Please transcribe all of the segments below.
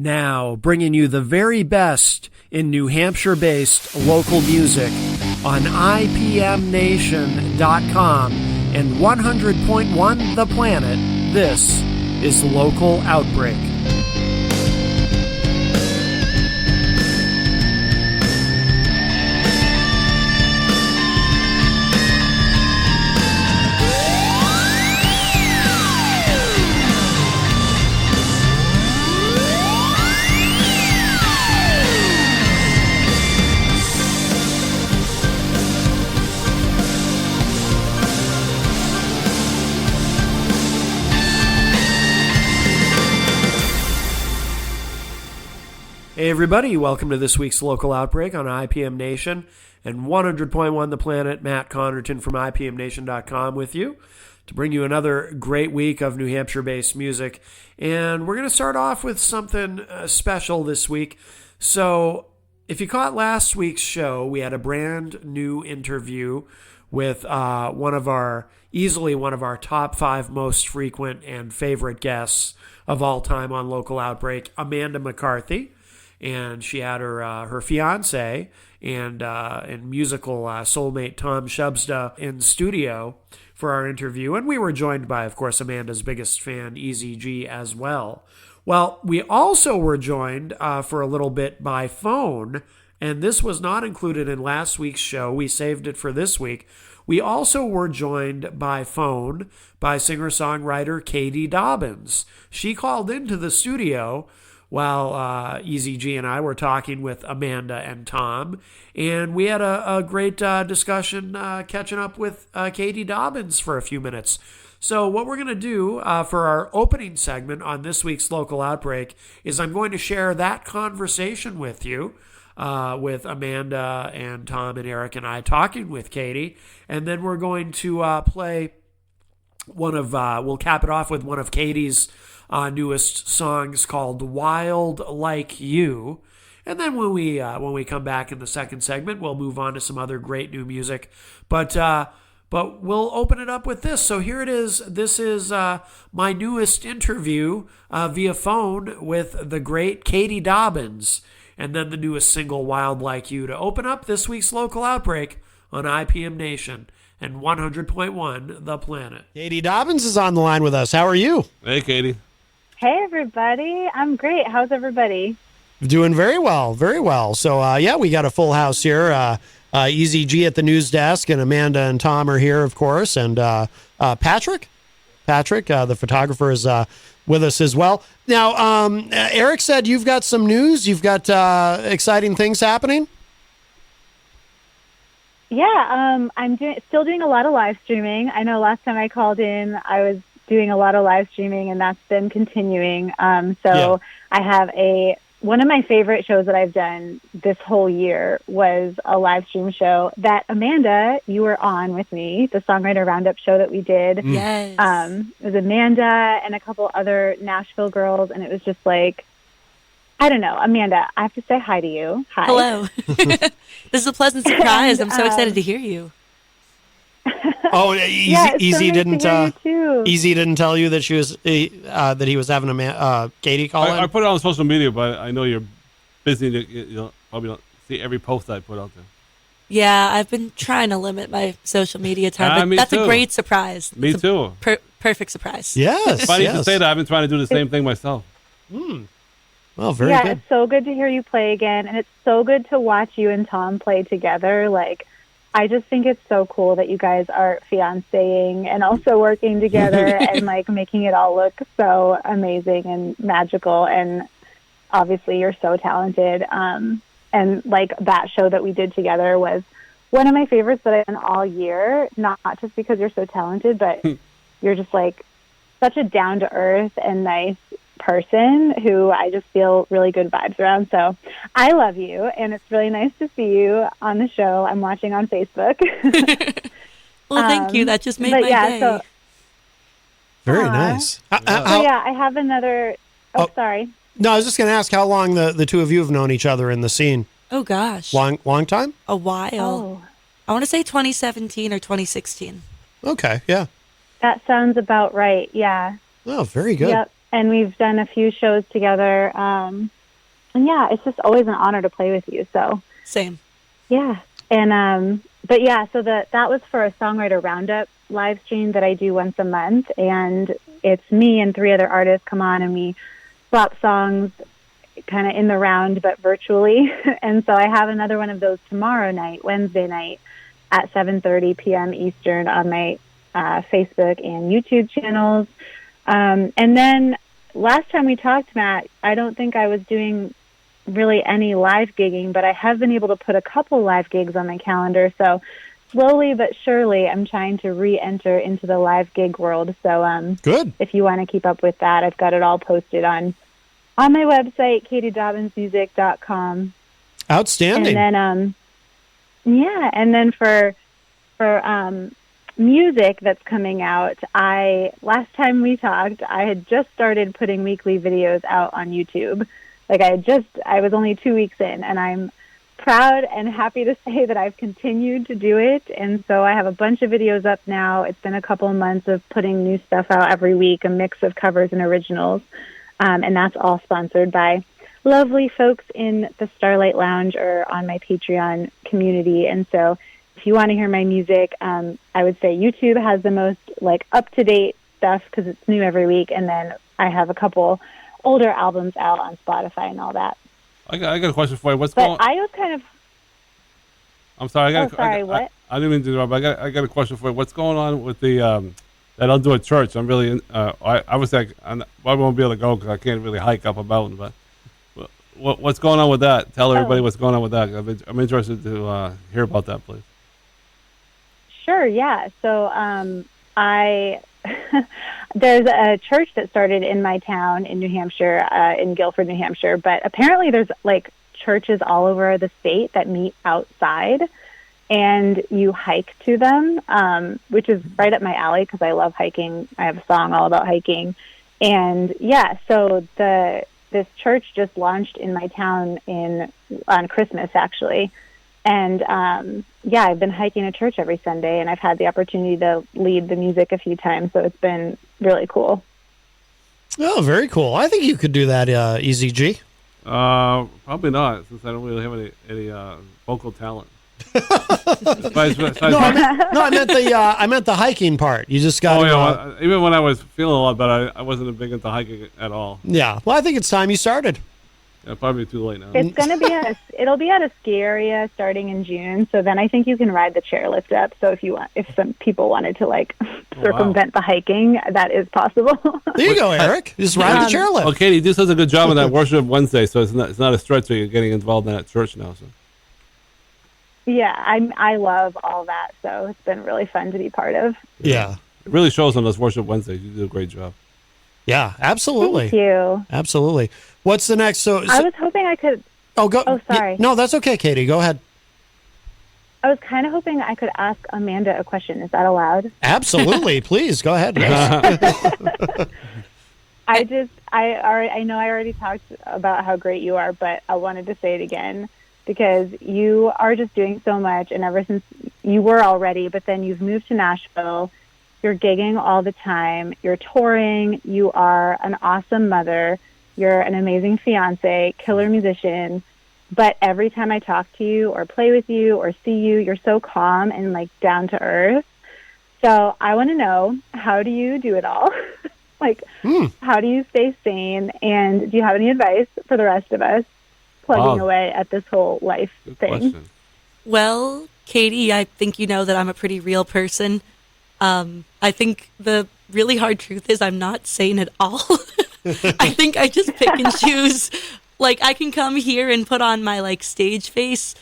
Now, bringing you the very best in New Hampshire-based local music on IPMNation.com and 100.1 The Planet, this is Local Outbreak. Hey everybody, welcome to this week's Local Outbreak on IPM Nation and 100.1 The Planet. Matt Connerton from IPMNation.com with you to bring you another great week of New Hampshire-based music. And we're going to start off with something special this week. So if you caught last week's show, we had a brand new interview with easily one of our top 5 most frequent and favorite guests of all time on Local Outbreak, Amanda McCarthy. And she had her fiance and musical soulmate Tom Shubsda in studio for our interview. And we were joined by, of course, Amanda's biggest fan, Easy G, as well. Well, we also were joined for a little bit by phone, and this was not included in last week's show. We saved it for this week. We also were joined by phone by singer-songwriter Katie Dobbins. She called into the studio while Easy G and I were talking with Amanda and Tom. And we had a great discussion catching up with Katie Dobbins for a few minutes. So what we're going to do for our opening segment on this week's Local Outbreak is I'm going to share that conversation with you, with Amanda and Tom and Eric and I talking with Katie. And then we're going to play we'll cap it off with one of Katie's newest songs called Wild Like You. And then when we come back in the second segment, we'll move on to some other great new music. But we'll open it up with this. So here it is. This is my newest interview via phone with the great Katie Dobbins. And then the newest single, Wild Like You, to open up this week's Local Outbreak on IPM Nation and 100.1 The Planet. Katie Dobbins is on the line with us. How are you? Hey, Katie. Hey, everybody. I'm great. How's everybody? Doing very well, very well. So, we got a full house here. Easy G at the news desk, and Amanda and Tom are here, of course. And Patrick, the photographer, is with us as well. Now, Eric said you've got some news. You've got exciting things happening. Yeah, I'm still doing a lot of live streaming. I know last time I called in, I was doing a lot of live streaming, and that's been continuing. I have one of my favorite shows that I've done this whole year was a live stream show that Amanda, you were on with me, the Songwriter Roundup show that we did. Yes. It was Amanda and a couple other Nashville girls, and it was just like, I don't know, Amanda, I have to say hi to you. Hi. Hello. This is a pleasant surprise. I'm so excited to hear you. Oh, Easy didn't tell you that she was that he was having Katie call in? I put it on social media, but I know you're busy. You probably don't see every post I put out there. Yeah, I've been trying to limit my social media time, but that's too. A great surprise. Me too. Perfect surprise. Yes. Funny to say that. I've been trying to do the same thing myself. Well, very good. Yeah, it's so good to hear you play again, and it's so good to watch you and Tom play together. Like, I just think it's so cool that you guys are fiancéing and also working together and like making it all look so amazing and magical. And obviously you're so talented. And like that show that we did together was one of my favorites that I've done all year, not just because you're so talented, but you're just like such a down to earth and nice person who I just feel really good vibes around. So I love you, and it's really nice to see you on the show. I'm watching on Facebook. Well, thank you. That just made my day. So, very nice. I have another. Sorry. No, I was just going to ask how long the two of you have known each other in the scene. Oh gosh, long time. A while. Oh. I want to say 2017 or 2016. Okay, yeah. That sounds about right. Yeah. Oh, very good. Yep. and we've done a few shows together. And yeah, it's just always an honor to play with you. So Same. yeah. And but yeah, so that was for a songwriter roundup live stream that I do once a month, and it's me and 3 other artists come on and we swap songs kind of in the round but virtually. And so I have another one of those tomorrow night, Wednesday night at 7:30 p.m. Eastern on my Facebook and YouTube channels. And then last time we talked, Matt, I don't think I was doing really any live gigging, but I have been able to put a couple live gigs on my calendar. So slowly but surely, I'm trying to re-enter into the live gig world. So Good. if you want to keep up with that, I've got it all posted on my website, KatieDobbinsMusic.com. Outstanding. And then, yeah, and then for music that's coming out, last time we talked, I had just started putting weekly videos out on YouTube. Like I was only 2 weeks in, and I'm proud and happy to say that I've continued to do it. And so I have a bunch of videos up now. It's been a couple of months of putting new stuff out every week, a mix of covers and originals. And that's all sponsored by lovely folks in the Starlight Lounge or on my Patreon community. And so if you want to hear my music, I would say YouTube has the most like up-to-date stuff because it's new every week. And then I have a couple older albums out on Spotify and all that. I got a question for you. What's But going? I was kind of... I'm sorry. what? I didn't mean to interrupt. I got a question for you. What's going on with the that I'll do at church? I'm really I was like I won't be able to go because I can't really hike up a mountain. But what's going on with that? Tell everybody what's going on with that. I'm interested to hear about that, please. Sure, yeah. So there's a church that started in my town in New Hampshire, in Guilford, New Hampshire, but apparently there's like churches all over the state that meet outside and you hike to them, which is right up my alley because I love hiking. I have a song all about hiking. And yeah, so this church just launched in my town on Christmas actually. And yeah, I've been hiking a church every Sunday, and I've had the opportunity to lead the music a few times, so it's been really cool. Oh, very cool. I think you could do that, Easy G. Probably not, since I don't really have any vocal talent. No, I meant the hiking part. You just got. Oh yeah, even when I was feeling a lot better, I wasn't big into hiking at all. Yeah, well, I think it's time you started. Yeah, probably too late now. It's going to be it'll be at a ski area starting in June. So then I think you can ride the chairlift up. So if some people wanted to like circumvent the hiking, that is possible. There you go, Eric. Just ride the chairlift. Well, Katie, this does a good job on that Worship Wednesday, so it's not a stretch. So you're getting involved in that church now. So. Yeah, I love all that. So it's been really fun to be part of. Yeah, it really shows on those Worship Wednesdays. You do a great job. Yeah, absolutely. Thank you. Absolutely. What's the next? So I was hoping I could. Oh, go. Oh, sorry. No, that's okay, Katie. Go ahead. I was kind of hoping I could ask Amanda a question. Is that allowed? Absolutely. Please go ahead. I know I already talked about how great you are, but I wanted to say it again because you are just doing so much. And ever since you were already, but then you've moved to Nashville, you're gigging all the time, you're touring, you are an awesome mother, you're an amazing fiance, killer musician. But every time I talk to you or play with you or see you, you're so calm and like down to earth. So I want to know, how do you do it all? Like, how do you stay sane? And do you have any advice for the rest of us plugging away at this whole life thing? Question. Well, Katie, I think you know that I'm a pretty real person. I think the really hard truth is I'm not sane at all. I think I just pick and choose. Like, I can come here and put on my, like, stage face,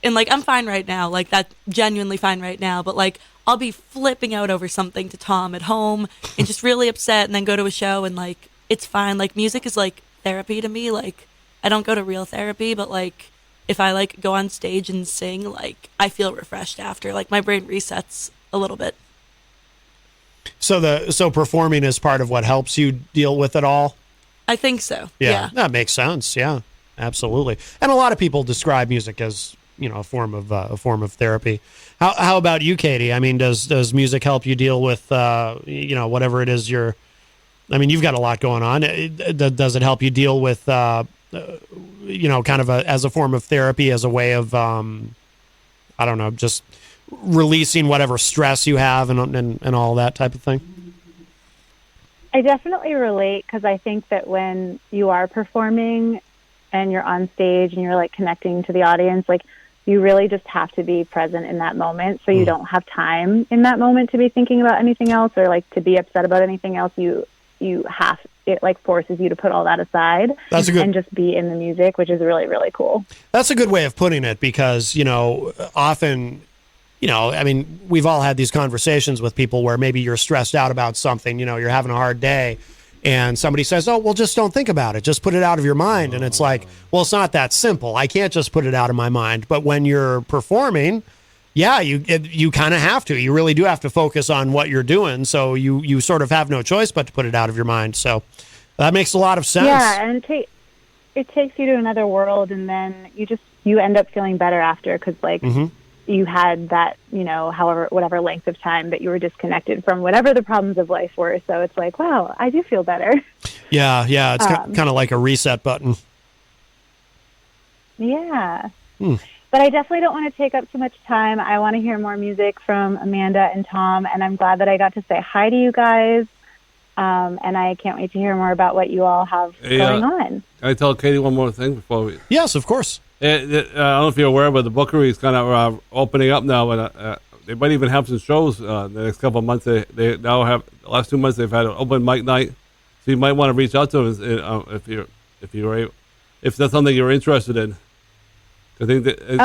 and, like, I'm fine right now. Like, that's genuinely fine right now. But, like, I'll be flipping out over something to Tom at home and just really upset and then go to a show and, like, it's fine. Like, music is, like, therapy to me. Like, I don't go to real therapy, but, like, if I, like, go on stage and sing, like, I feel refreshed after. Like, my brain resets a little bit. So performing is part of what helps you deal with it all? I think so. Yeah, that makes sense. Yeah, absolutely. And a lot of people describe music as, you know, a form of therapy. How about you, Katie? I mean, does music help you deal with you know, whatever it is you're I mean, you've got a lot going on. Does it help you deal with, kind of as a form of therapy, as a way of, I don't know, just releasing whatever stress you have and all that type of thing? I definitely relate, because I think that when you are performing and you're on stage and you're like connecting to the audience, like you really just have to be present in that moment. So you don't have time in that moment to be thinking about anything else or like to be upset about anything else. It like forces you to put all that aside and just be in the music, which is really, really cool. That's a good way of putting it, because, often, I mean, we've all had these conversations with people where maybe you're stressed out about something, you're having a hard day, and somebody says, oh, well, just don't think about it. Just put it out of your mind. And it's like, well, it's not that simple. I can't just put it out of my mind. But when you're performing, yeah, you kind of have to. You really do have to focus on what you're doing. So you sort of have no choice but to put it out of your mind. So that makes a lot of sense. Yeah, and it takes you to another world, and then you end up feeling better after, because like you had that, whatever length of time that you were disconnected from whatever the problems of life were. So it's like, wow, I do feel better. Yeah, it's kind of like a reset button. Yeah. But I definitely don't want to take up too much time. I want to hear more music from Amanda and Tom, and I'm glad that I got to say hi to you guys. And I can't wait to hear more about what you all have going on. Can I tell Katie one more thing before we... Yes, of course. I don't know if you're aware, but the Bookery is kind of opening up now, and they might even have some shows the next couple of months. They now have, the last 2 months they've had an open mic night, so you might want to reach out to them if that's something you're interested in. I think that as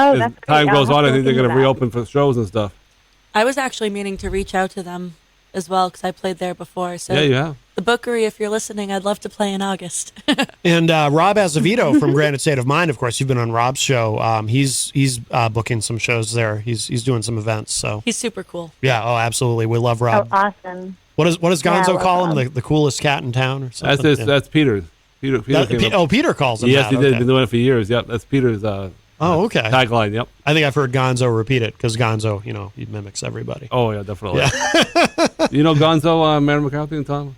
time goes on, I think they're going to reopen for shows and stuff. I was actually meaning to reach out to them as well, because I played there before. So yeah, you have. The Bookery, if you're listening, I'd love to play in August. And Rob Azevedo from Granite State of Mind, of course, you've been on Rob's show. He's booking some shows there. He's doing some events. So he's super cool. Yeah, absolutely. We love Rob. Oh, awesome. What does Gonzo call him? The coolest cat in town or something? That's Peter. Peter calls him yes, that. He did. He's been doing it for years. Yep, that's Peter's okay. tagline. Yep. I think I've heard Gonzo repeat it, because Gonzo, he mimics everybody. Oh, yeah, definitely. Yeah. You know Gonzo, Mary McCarthy and Tom?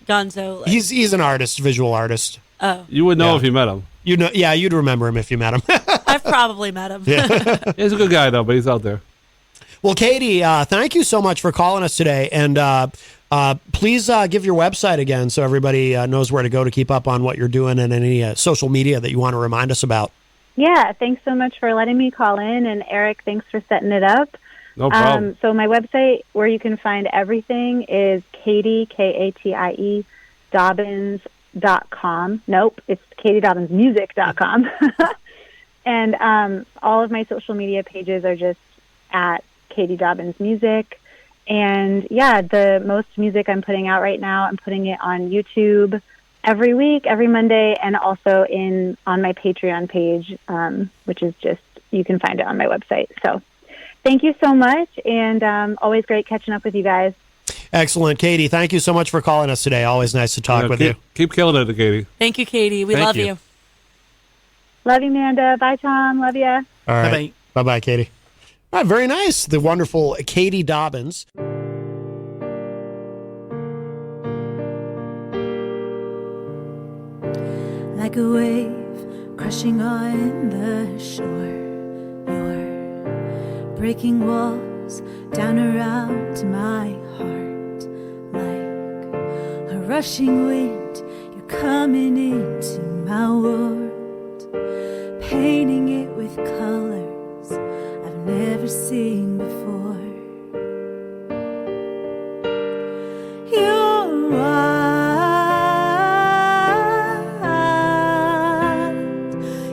Gonzo. He's an artist, visual artist. Oh. You would know if you met him. You'd remember him if you met him. I've probably met him. Yeah. He's a good guy, though, but he's out there. Well, Katie, thank you so much for calling us today. And please give your website again so everybody knows where to go to keep up on what you're doing, and any social media that you want to remind us about. Yeah, thanks so much for letting me call in. And Eric, thanks for setting it up. No problem. So my website, where you can find everything, is Katie, Katie, Dobbins.com. Nope, it's KatieDobbinsMusic.com. And all of my social media pages are just at Katie Dobbins Music. And yeah, the most music I'm putting out right now, I'm putting it on YouTube every week, every Monday, and also on my Patreon page, which is just, you can find it on my website. So thank you so much, and always great catching up with you guys. Excellent. Katie, thank you so much for calling us today. Always nice to talk with you. Keep killing it, Katie. Thank you, Katie. We love you. Love you, Amanda. Bye, Tom. Love you. All right. Bye-bye, Katie. All right, very nice. The wonderful Katie Dobbins. Like a wave crashing on the shore, you're breaking walls down around my heart. Like a rushing wind, you're coming into my world, painting it with colors I've never seen before. You're wild.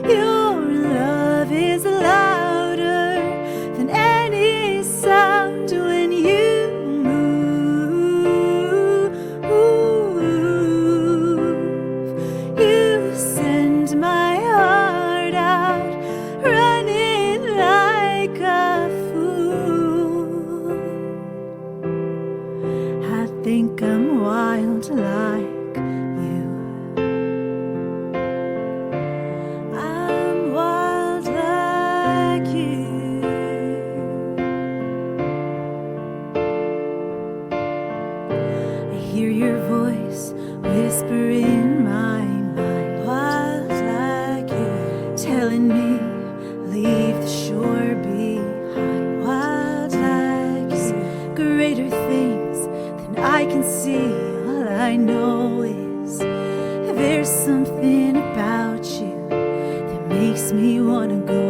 Your love is louder than any sound when you move. You send my heart out running like a fool. telling me leave the shore behind. Wild like you, greater things than I can see. All I know is there's something about you that makes me wanna go.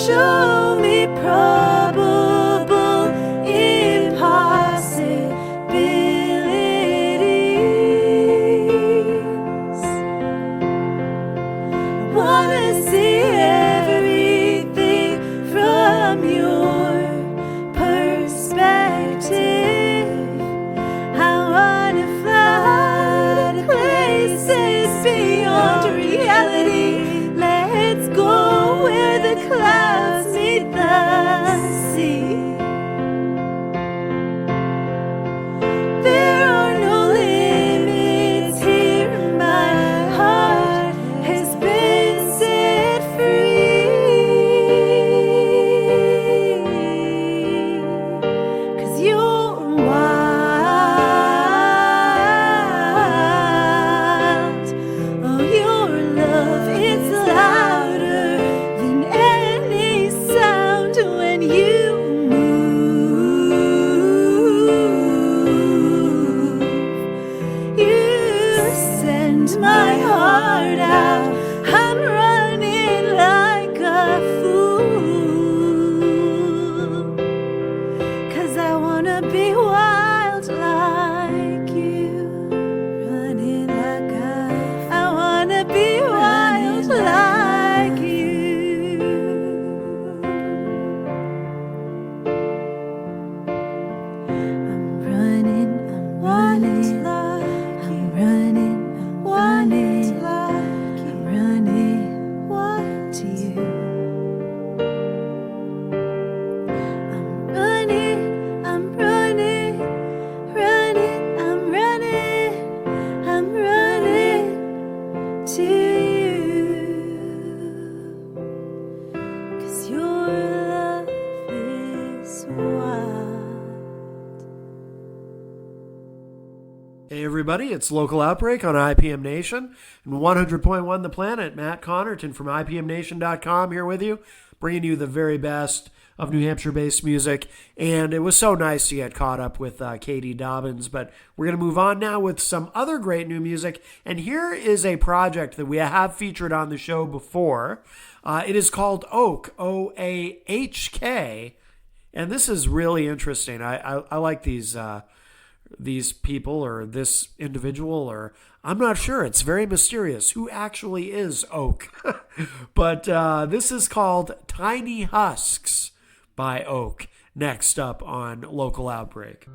Show me probable impossibilities. I wanna see everything from your perspective. I wanna fly to places beyond reality. Let's go where the clouds meet the sea. There are no limits here. My heart has been set free. 'Cause you're wild. Oh, your love, it's louder than any sound when you move. You send my heart out. I'm running like a fool. 'Cause I wanna be wild like you. Running like I wanna be wild like you. I'm running, I'm running, I'm running, I'm running, I'm running to you. I'm running, I'm running, I'm running, I'm running to you. 'Cause your love is wild. Hey everybody, it's Local Outbreak on IPM Nation and 100.1 The Planet. Matt Connerton from IPMNation.com here with you, bringing you the very best of New Hampshire-based music. And it was so nice to get caught up with Katie Dobbins, but we're going to move on now with some other great new music. And here is a project that we have featured on the show before. It is called Oak, O-A-H-K. And this is really interesting. I like these people or this individual, or I'm not sure. It's very mysterious. Who actually is Oak? But this is called Tiny Husks by Oak. Next up on Local Outbreak.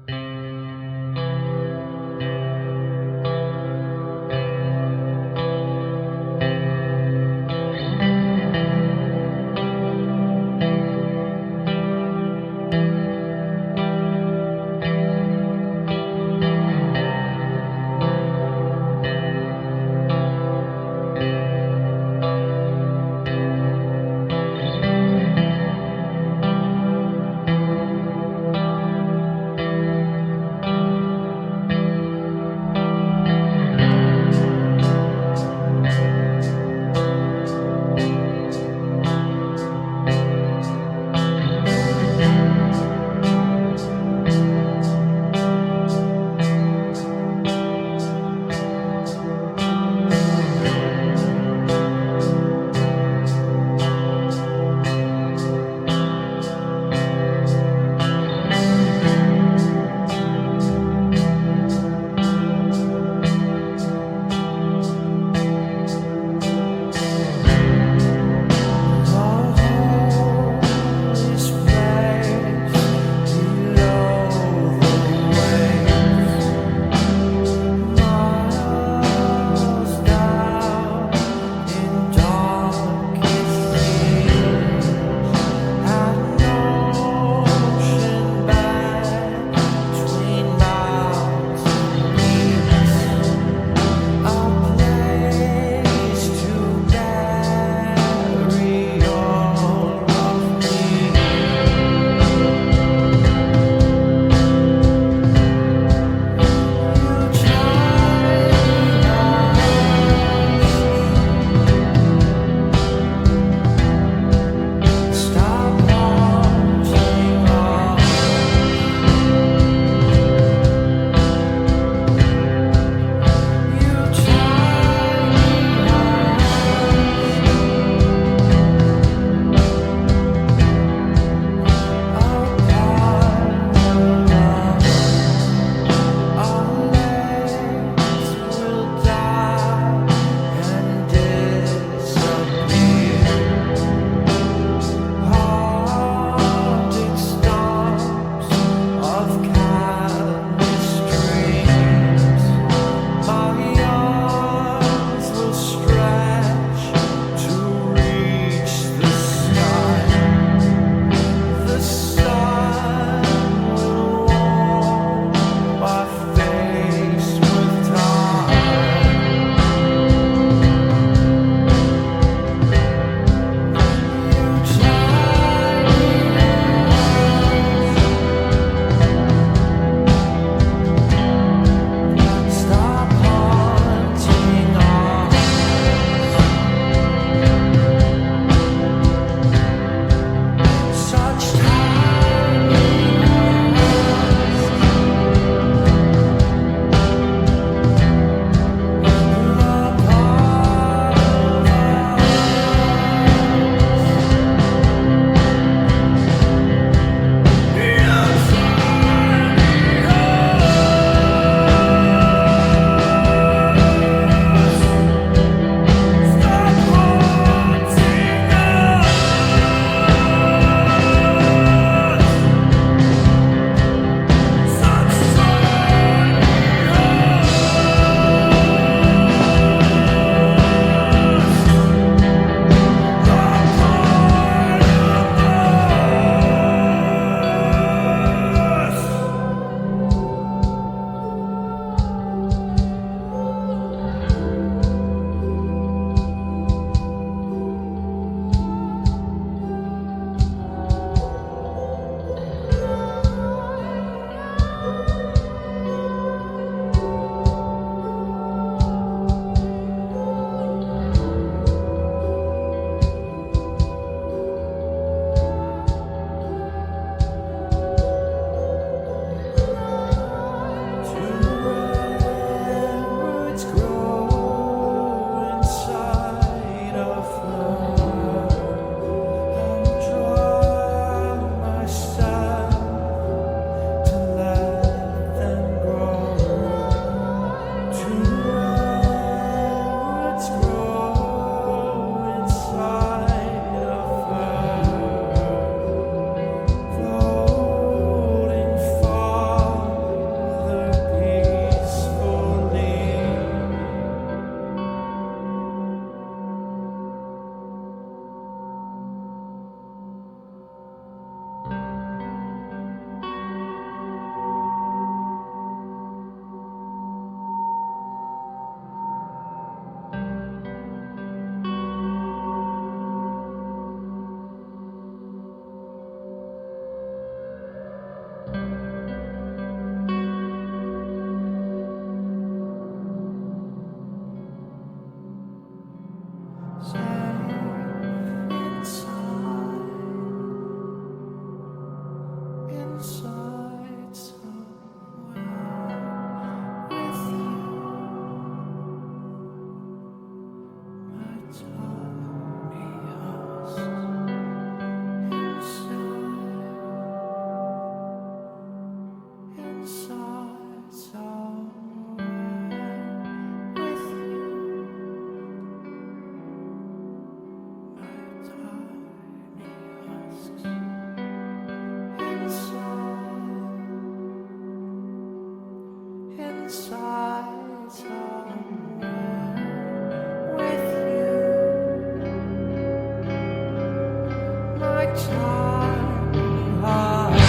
inside somewhere with you. My tiny heart.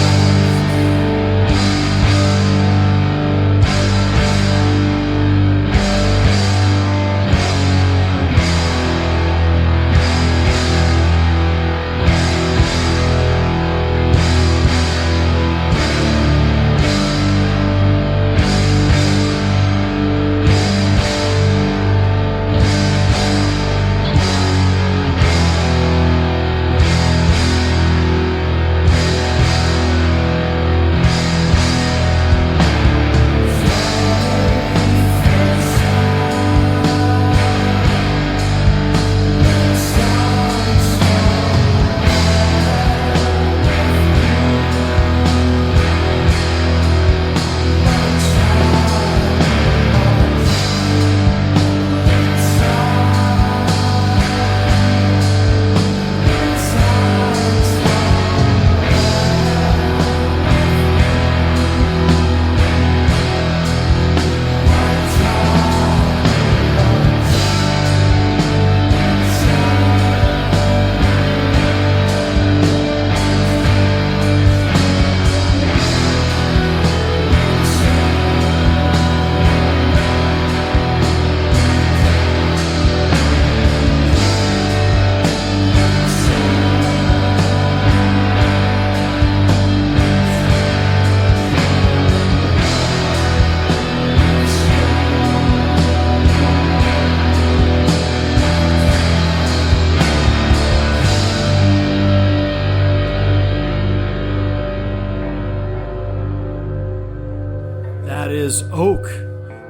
That is Oak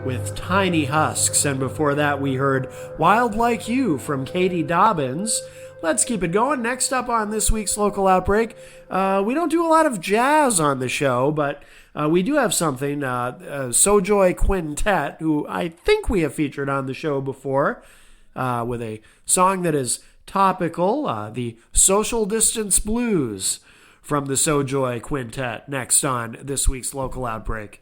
with Tiny Husks, and before that we heard Wild Like You from Katie Dobbins. Let's keep it going. Next up on this week's Local Outbreak, we don't do a lot of jazz on the show, but we do have something. Sojoy Quintet, who I think we have featured on the show before, with a song that is topical, the Social Distance Blues from the Sojoy Quintet, next on this week's Local Outbreak.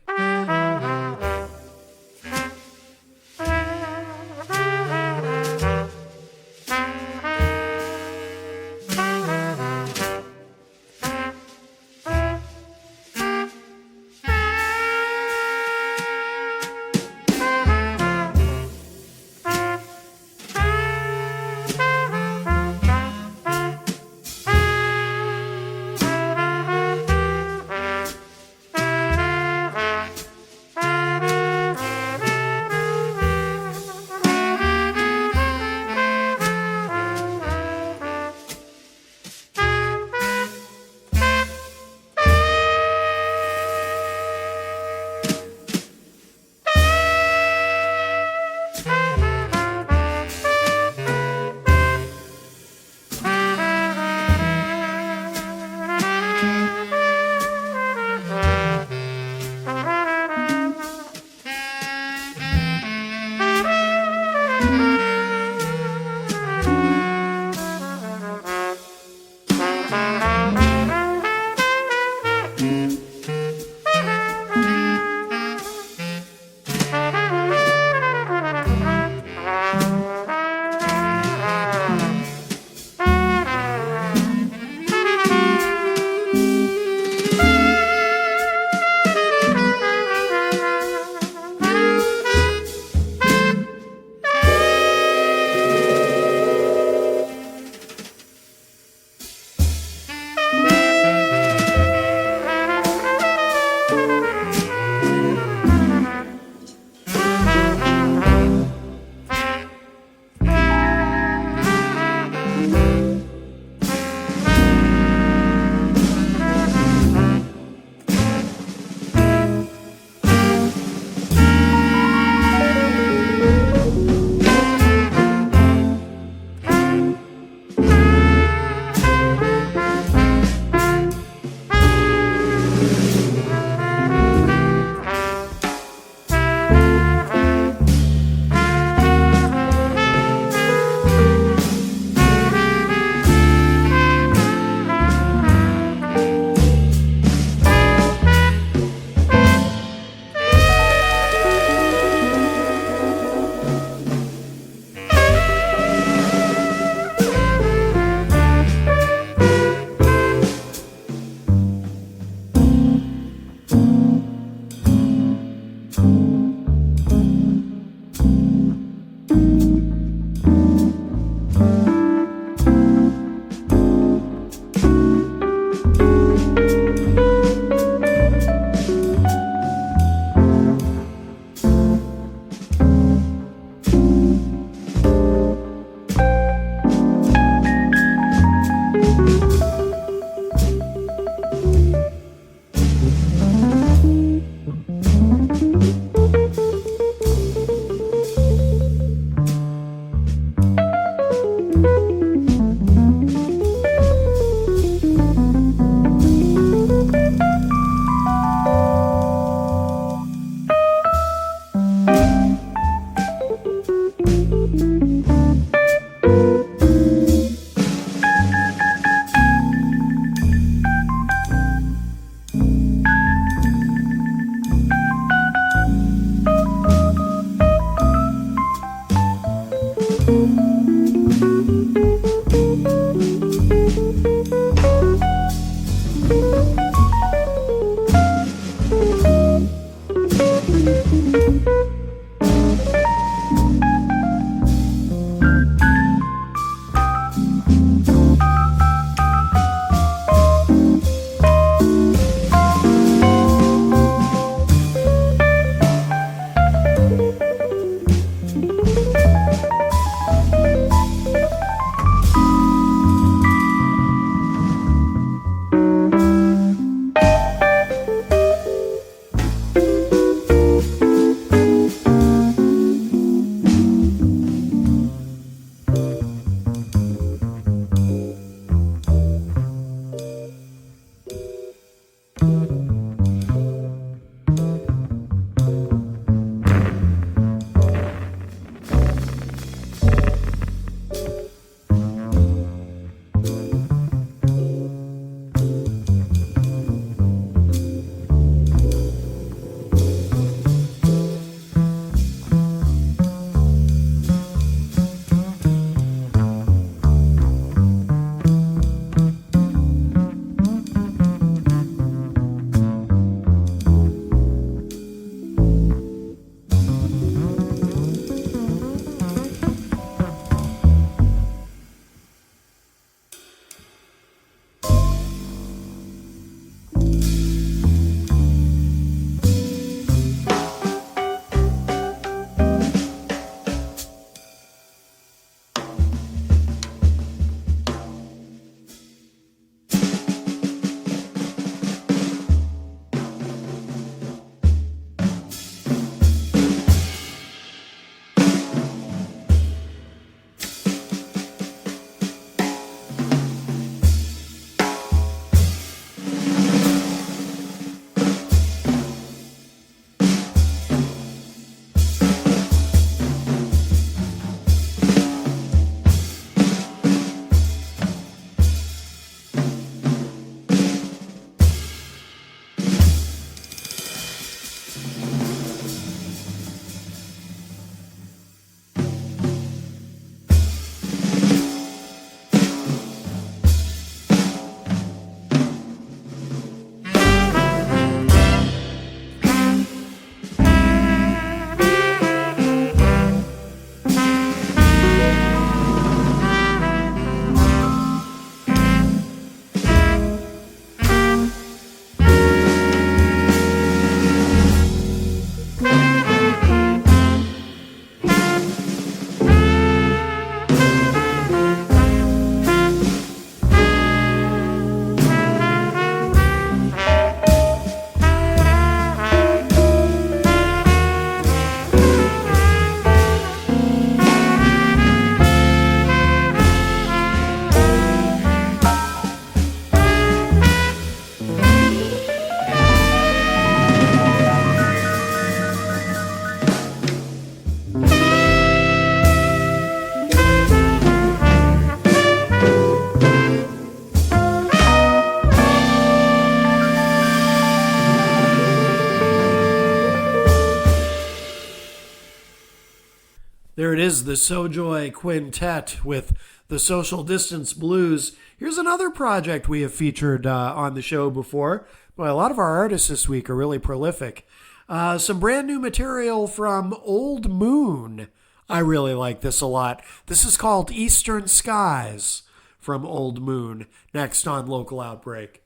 There it is, the Sojoy Quintet with the Social Distance Blues. Here's another project we have featured on the show before. Well, a lot of our artists this week are really prolific. Some brand new material from Old Moon. I really like this a lot. This is called Eastern Skies from Old Moon. Next on Local Outbreak.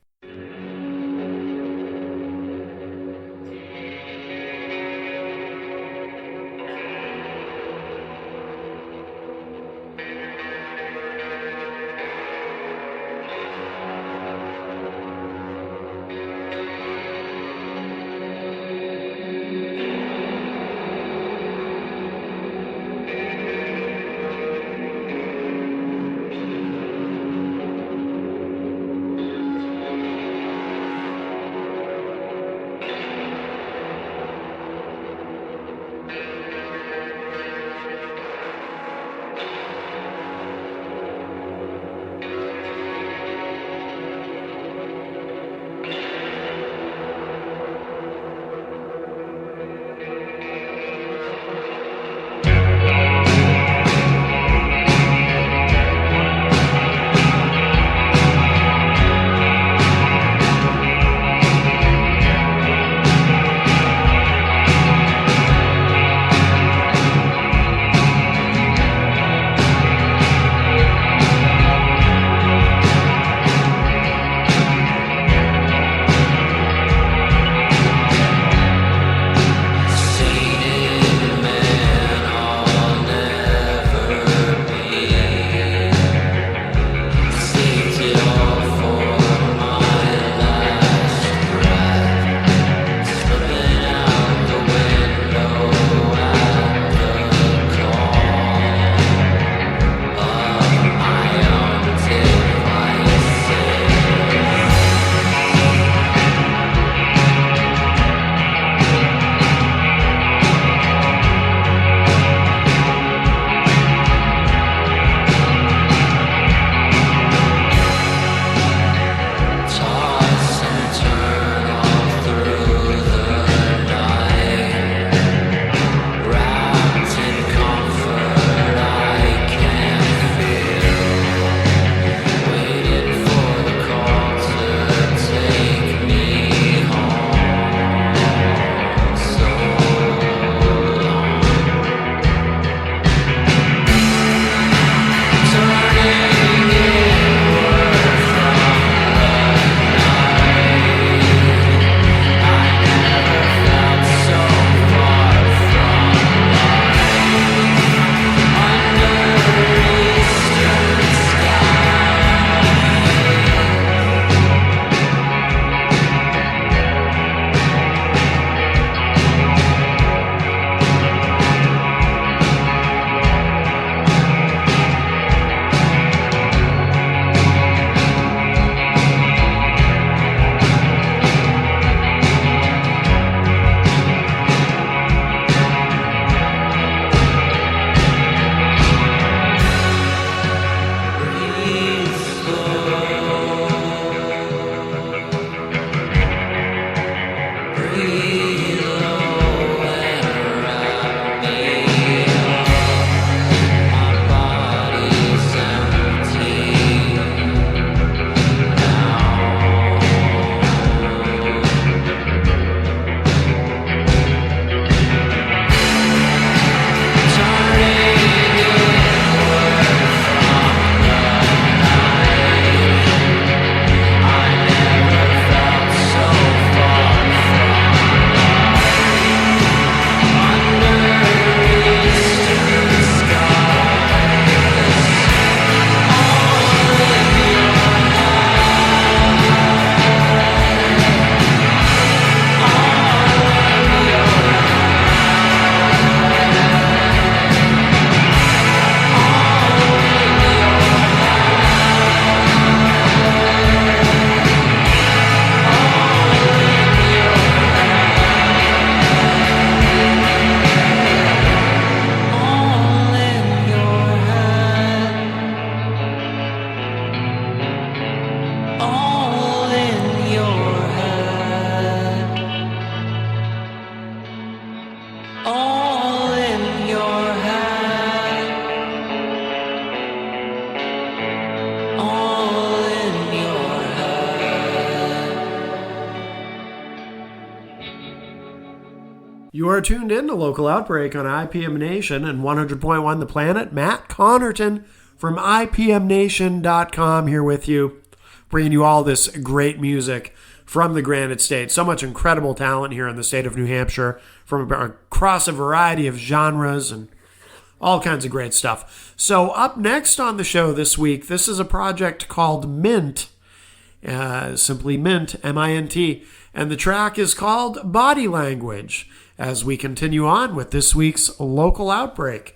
all in your hand. You are tuned in to Local Outbreak on IPM Nation and 100.1 The Planet. Matt Connerton from IPMNation.com here with you, bringing you all this great music from the Granite State. So much incredible talent here in the state of New Hampshire from across a variety of genres and all kinds of great stuff. So up next on the show this week, this is a project called Mint, simply Mint, M-I-N-T, and the track is called Body Language, as we continue on with this week's Local Outbreak.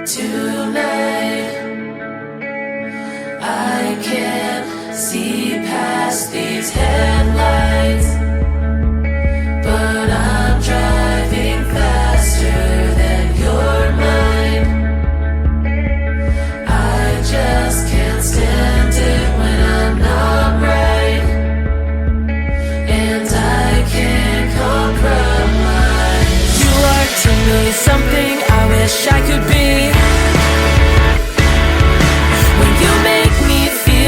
Tonight, I can't see past these headlights, but I'm driving faster than your mind. I just can't stand it when I'm not right, and I can't compromise. You are to me something I wish I could be.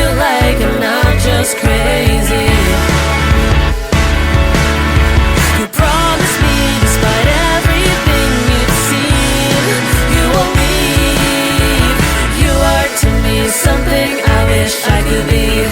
Like I'm not just crazy. You promised me, despite everything you've seen, you won't leave. You are to me something I wish I could be.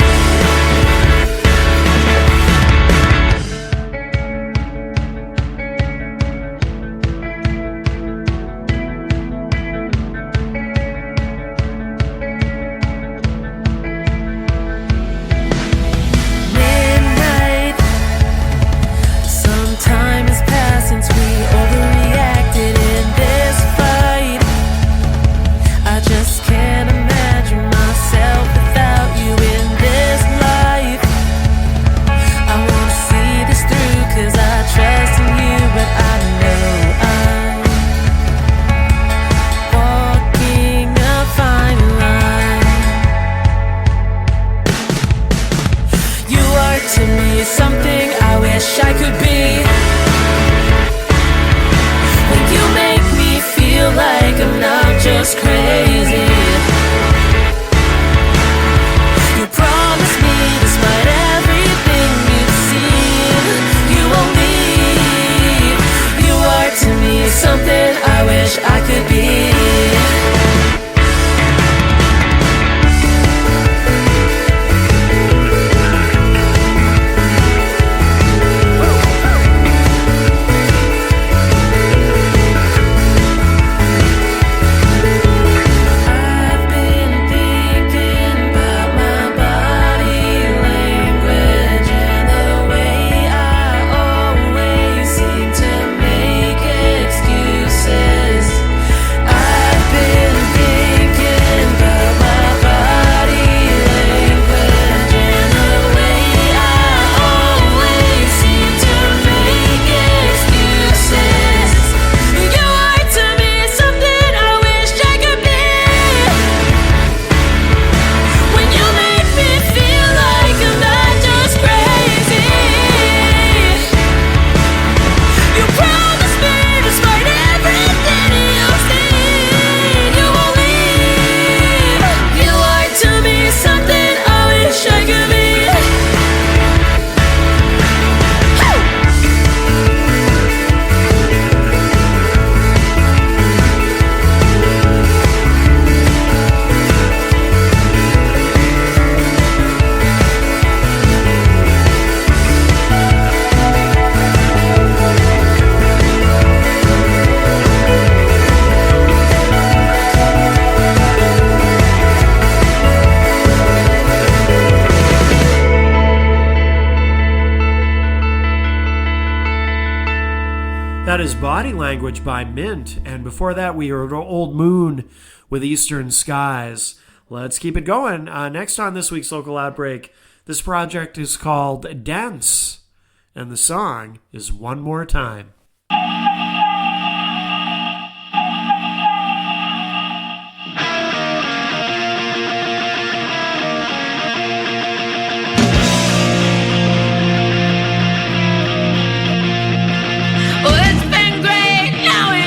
That is Body Language by Mint. And before that, we heard Old Moon with Eastern Skies. Let's keep it going. Next on this week's Local Outbreak, this project is called Dance, and the song is One More Time. Oh, it's been great knowing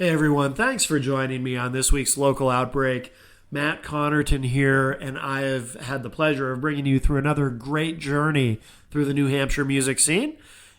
Hey everyone, thanks for joining me on this week's Local Outbreak. Matt Connerton here, and I have had the pleasure of bringing you through another great journey through the New Hampshire music scene,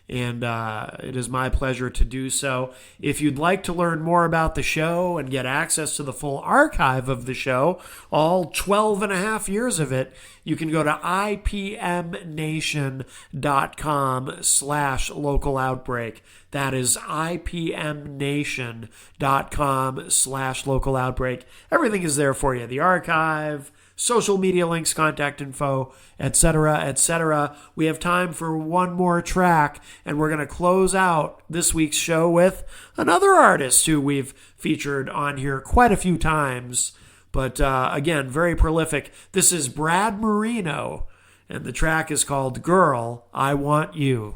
and it is my pleasure to do so. If you'd like to learn more about the show and get access to the full archive of the show, all 12 and a half years of it, you can go to ipmnation.com/local outbreak. That is ipmnation.com/local outbreak. Everything is there for you. The archive, social media links, contact info, etc., etc. We have time for one more track, and we're going to close out this week's show with another artist who we've featured on here quite a few times. But again, very prolific. This is Brad Marino, and the track is called Girl, I Want You.